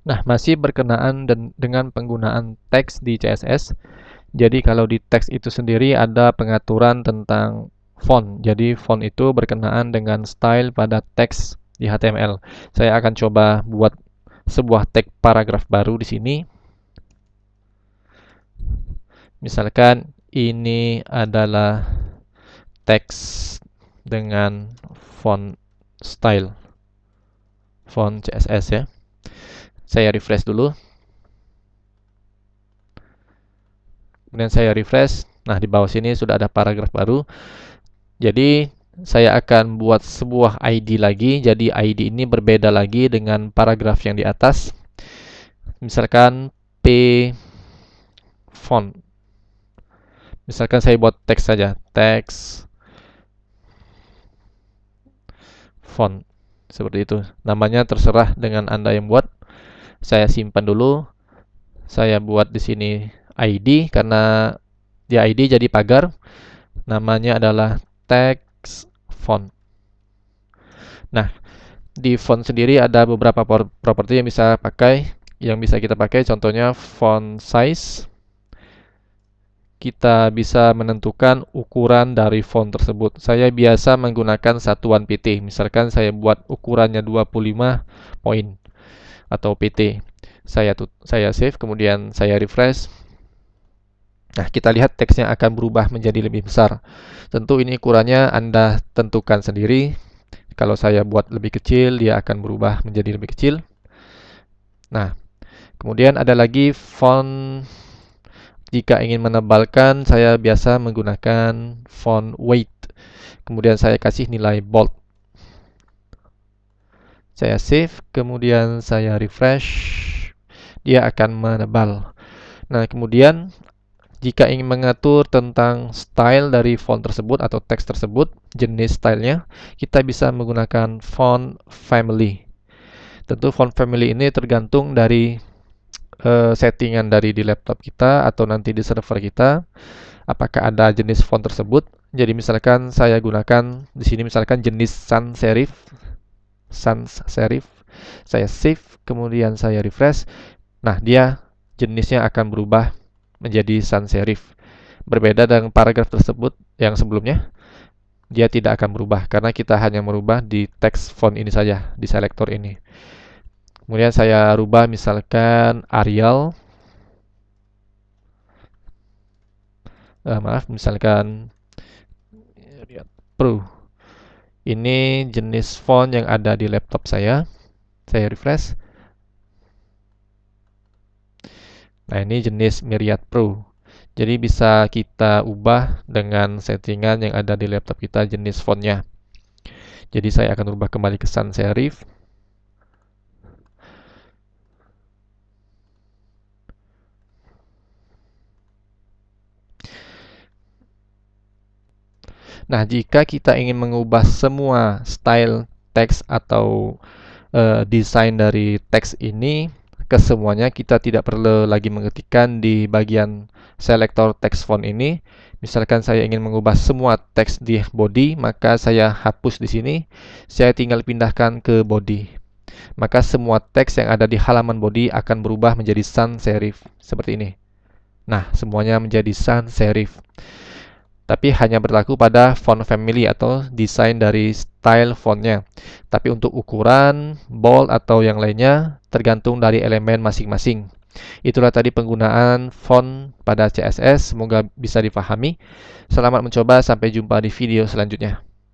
Nah, masih berkenaan dengan penggunaan teks di CSS. Jadi kalau di teks itu sendiri ada pengaturan tentang font. Jadi font itu berkenaan dengan style pada teks di HTML. Saya akan coba buat sebuah tag paragraf baru di sini. Misalkan ini adalah teks dengan font style, font CSS ya. Saya refresh dulu. Kemudian saya refresh. Nah, di bawah sini sudah ada paragraf baru. Jadi, saya akan buat sebuah ID lagi. Jadi, ID ini berbeda lagi dengan paragraf yang di atas. Misalkan P font. Misalkan saya buat teks saja. Teks font. Seperti itu. Namanya terserah dengan Anda yang buat. Saya simpan dulu. Saya buat di sini ID karena di ID jadi pagar. Namanya adalah text font. Nah, di font sendiri ada beberapa properti yang bisa kita pakai. Contohnya font size. Kita bisa menentukan ukuran dari font tersebut. Saya biasa menggunakan satuan PT. Misalkan saya buat ukurannya 25 poin atau PT. Saya save, kemudian saya refresh. Nah, kita lihat teksnya akan berubah menjadi lebih besar. Tentu ini ukurannya Anda tentukan sendiri. Kalau saya buat lebih kecil, dia akan berubah menjadi lebih kecil. Nah, kemudian ada lagi font. Jika ingin menebalkan, saya biasa menggunakan font weight. Kemudian saya kasih nilai bold. Saya save, kemudian saya refresh. Dia akan menebal. Nah, kemudian jika ingin mengatur tentang style dari font tersebut atau teks tersebut, jenis stylenya, kita bisa menggunakan font family. Tentu font family ini tergantung dari settingan dari di laptop kita atau nanti di server kita, apakah ada jenis font tersebut. Jadi misalkan saya gunakan di sini misalkan jenis sans serif. Saya save, kemudian saya refresh. Nah, dia jenisnya akan berubah menjadi sans serif. Berbeda dengan paragraf tersebut yang sebelumnya, dia tidak akan berubah karena kita hanya merubah di teks font ini saja, di selektor ini. Kemudian saya rubah misalkan Arial. Misalkan Pro. Ini jenis font yang ada di laptop saya. Saya refresh. Nah, ini jenis Myriad Pro. Jadi bisa kita ubah dengan settingan yang ada di laptop kita jenis fontnya. Jadi saya akan ubah kembali ke sans serif. Nah, jika kita ingin mengubah semua style teks atau desain dari teks ini ke semuanya, kita tidak perlu lagi mengetikkan di bagian selektor text font ini. Misalkan saya ingin mengubah semua teks di body, maka saya hapus di sini. Saya tinggal pindahkan ke body. Maka semua teks yang ada di halaman body akan berubah menjadi sans serif seperti ini. Nah, semuanya menjadi sans serif. Tapi hanya berlaku pada font family atau desain dari style fontnya. Tapi untuk ukuran, bold atau yang lainnya tergantung dari elemen masing-masing. Itulah tadi penggunaan font pada CSS. Semoga bisa dipahami. Selamat mencoba, sampai jumpa di video selanjutnya.